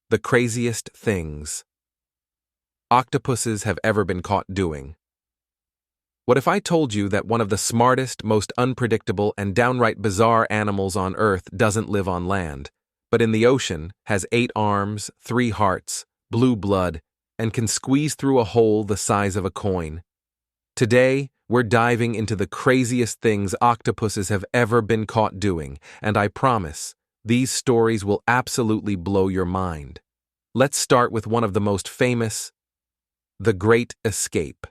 The craziest things octopuses have ever been caught doing. What if I told you that one of the smartest, most unpredictable, and downright bizarre animals on Earth doesn't live on land, but in the ocean, has 8 arms, 3 hearts, blue blood, and can squeeze through a hole the size of a coin? Today, we're diving into the craziest things octopuses have ever been caught doing, and I promise, these stories will absolutely blow your mind. Let's start with one of the most famous, the Great Escape.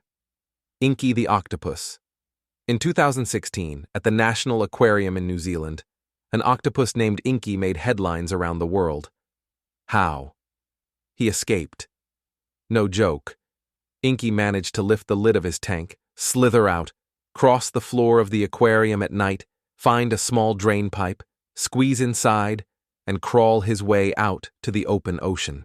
Inky the octopus. In 2016, at the National Aquarium in New Zealand, an octopus named Inky made headlines around the world. How? He escaped. No joke. Inky managed to lift the lid of his tank, slither out, cross the floor of the aquarium at night, find a small drain pipe, squeeze inside, and crawl his way out to the open ocean.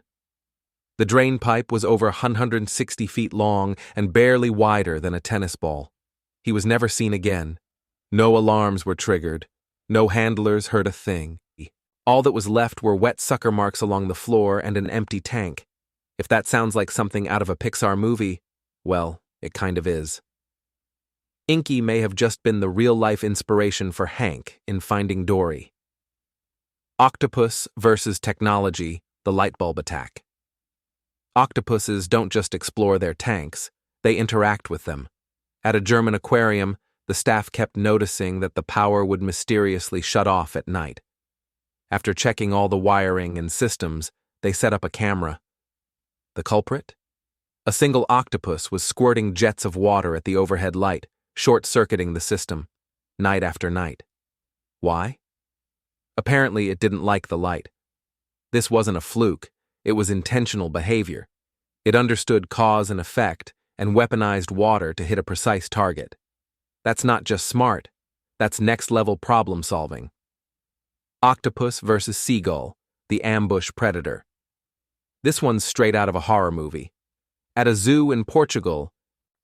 The drain pipe was over 160 feet long and barely wider than a tennis ball. He was never seen again. No alarms were triggered. No handlers heard a thing. All that was left were wet sucker marks along the floor and an empty tank. If that sounds like something out of a Pixar movie, well, it kind of is. Inky may have just been the real-life inspiration for Hank in Finding Dory. Octopus versus technology, the light bulb attack. Octopuses don't just explore their tanks, they interact with them. At a German aquarium, the staff kept noticing that the power would mysteriously shut off at night. After checking all the wiring and systems, they set up a camera. The culprit? A single octopus was squirting jets of water at the overhead light, short-circuiting the system, night after night. Why? Apparently, it didn't like the light. This wasn't a fluke, it was intentional behavior. It understood cause and effect and weaponized water to hit a precise target. That's not just smart, that's next-level problem-solving. Octopus versus seagull, the ambush predator. This one's straight out of a horror movie. At a zoo in Portugal,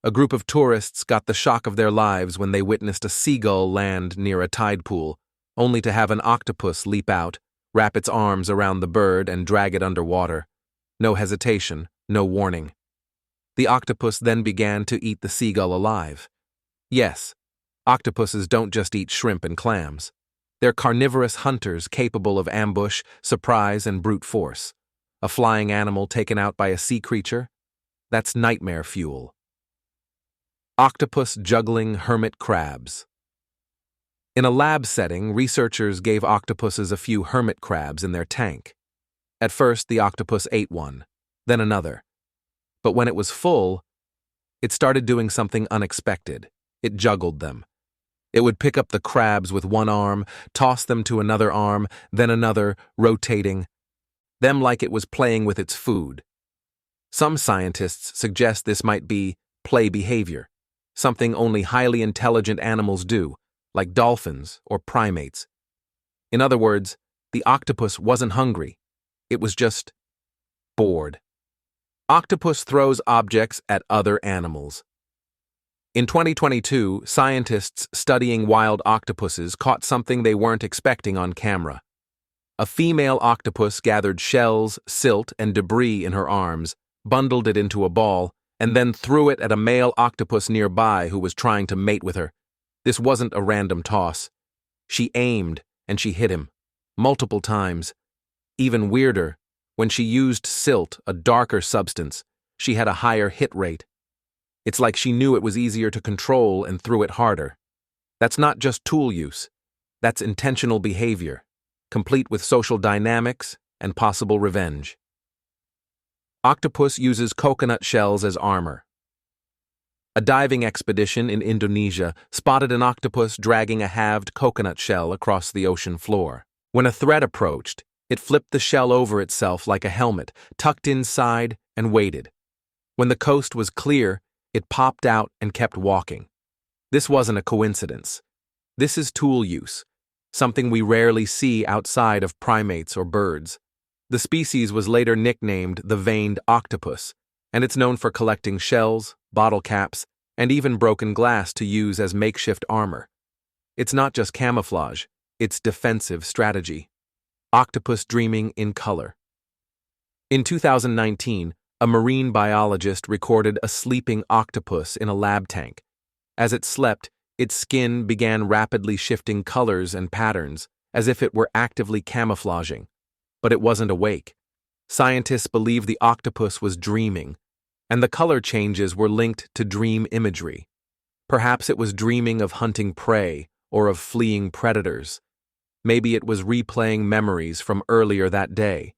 a group of tourists got the shock of their lives when they witnessed a seagull land near a tide pool, only to have an octopus leap out, wrap its arms around the bird, and drag it underwater. No hesitation, no warning. The octopus then began to eat the seagull alive. Yes, octopuses don't just eat shrimp and clams. They're carnivorous hunters capable of ambush, surprise, and brute force. A flying animal taken out by a sea creature? That's nightmare fuel. Octopus juggling hermit crabs. In a lab setting, researchers gave octopuses a few hermit crabs in their tank. At first, the octopus ate one, then another. But when it was full, it started doing something unexpected. It juggled them. It would pick up the crabs with one arm, toss them to another arm, then another, rotating them like it was playing with its food. Some scientists suggest this might be play behavior, something only highly intelligent animals do, like dolphins or primates. In other words, the octopus wasn't hungry. It was just bored. Octopus throws objects at other animals. In 2022, scientists studying wild octopuses caught something they weren't expecting on camera. A female octopus gathered shells, silt, and debris in her arms, bundled it into a ball, and then threw it at a male octopus nearby who was trying to mate with her. This wasn't a random toss. She aimed, and she hit him. Multiple times. Even weirder, when she used silt, a darker substance, she had a higher hit rate. It's like she knew it was easier to control and threw it harder. That's not just tool use. That's intentional behavior, complete with social dynamics and possible revenge. Octopus uses coconut shells as armor. A diving expedition in Indonesia spotted an octopus dragging a halved coconut shell across the ocean floor. When a threat approached, it flipped the shell over itself like a helmet, tucked inside, and waited. When the coast was clear, it popped out and kept walking. This wasn't a coincidence. This is tool use, something we rarely see outside of primates or birds. The species was later nicknamed the veined octopus, and it's known for collecting shells, bottle caps, and even broken glass to use as makeshift armor. It's not just camouflage, it's defensive strategy. Octopus dreaming in color. In 2019, a marine biologist recorded a sleeping octopus in a lab tank. As it slept, its skin began rapidly shifting colors and patterns, as if it were actively camouflaging. But it wasn't awake. Scientists believe the octopus was dreaming, and the color changes were linked to dream imagery. Perhaps it was dreaming of hunting prey or of fleeing predators. Maybe it was replaying memories from earlier that day.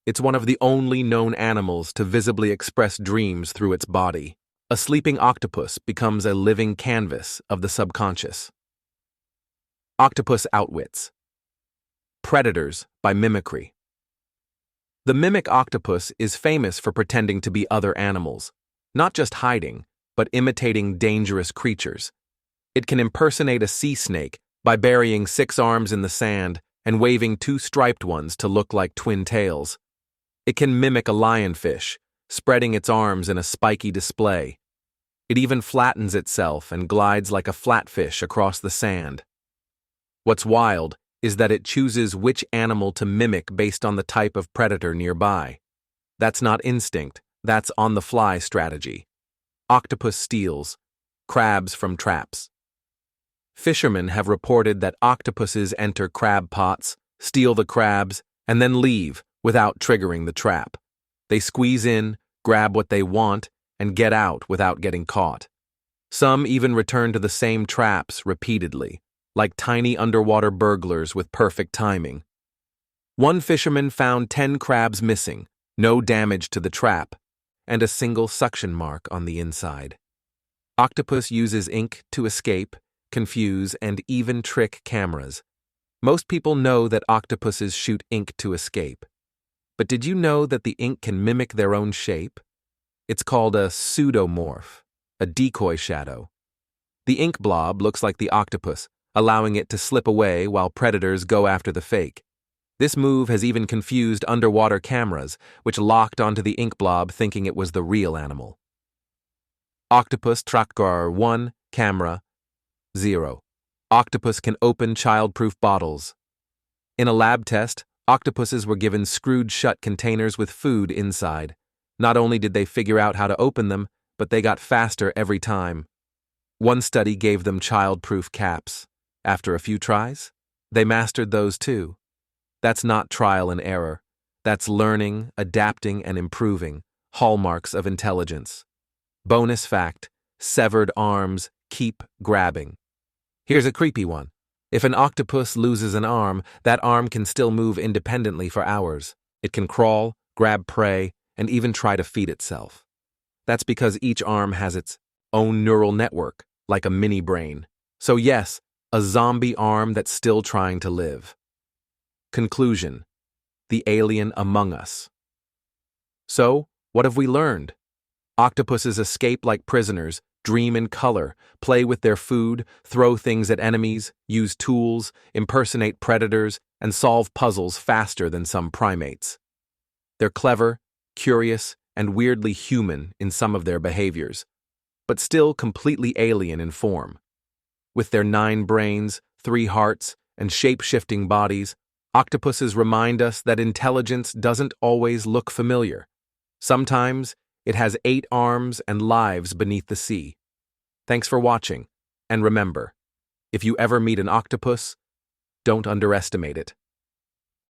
It's one of the only known animals to visibly express dreams through its body. A sleeping octopus becomes a living canvas of the subconscious. Octopus outwits. Predators by mimicry. The mimic octopus is famous for pretending to be other animals, not just hiding, but imitating dangerous creatures. It can impersonate a sea snake by burying 6 arms in the sand and waving 2 striped ones to look like twin tails. It can mimic a lionfish, spreading its arms in a spiky display. It even flattens itself and glides like a flatfish across the sand. What's wild is that it chooses which animal to mimic based on the type of predator nearby. That's not instinct, that's on-the-fly strategy. Octopus steals, crabs from traps. Fishermen have reported that octopuses enter crab pots, steal the crabs, and then leave without triggering the trap. They squeeze in, grab what they want, and get out without getting caught. Some even return to the same traps repeatedly, like tiny underwater burglars with perfect timing. One fisherman found 10 crabs missing, no damage to the trap, and a single suction mark on the inside. Octopus uses ink to escape, confuse, and even trick cameras. Most people know that octopuses shoot ink to escape. But did you know that the ink can mimic their own shape? It's called a pseudomorph, a decoy shadow. The ink blob looks like the octopus, allowing it to slip away while predators go after the fake. This move has even confused underwater cameras, which locked onto the ink blob thinking it was the real animal. Octopus tracker 1, camera 0. Octopus can open child-proof bottles. In a lab test, octopuses were given screwed-shut containers with food inside. Not only did they figure out how to open them, but they got faster every time. One study gave them child-proof caps. After a few tries, they mastered those too. That's not trial and error. That's learning, adapting, and improving, hallmarks of intelligence. Bonus fact: severed arms keep grabbing. Here's a creepy one. If an octopus loses an arm, that arm can still move independently for hours. It can crawl, grab prey, and even try to feed itself. That's because each arm has its own neural network, like a mini brain. So yes, a zombie arm that's still trying to live. Conclusion: the alien among us. So, what have we learned? Octopuses escape like prisoners, dream in color, play with their food, throw things at enemies, use tools, impersonate predators, and solve puzzles faster than some primates. They're clever, curious, and weirdly human in some of their behaviors, but still completely alien in form. With their 9 brains, 3 hearts, and shape-shifting bodies, octopuses remind us that intelligence doesn't always look familiar. Sometimes, it has 8 arms and lives beneath the sea. Thanks for watching, and remember, if you ever meet an octopus, don't underestimate it.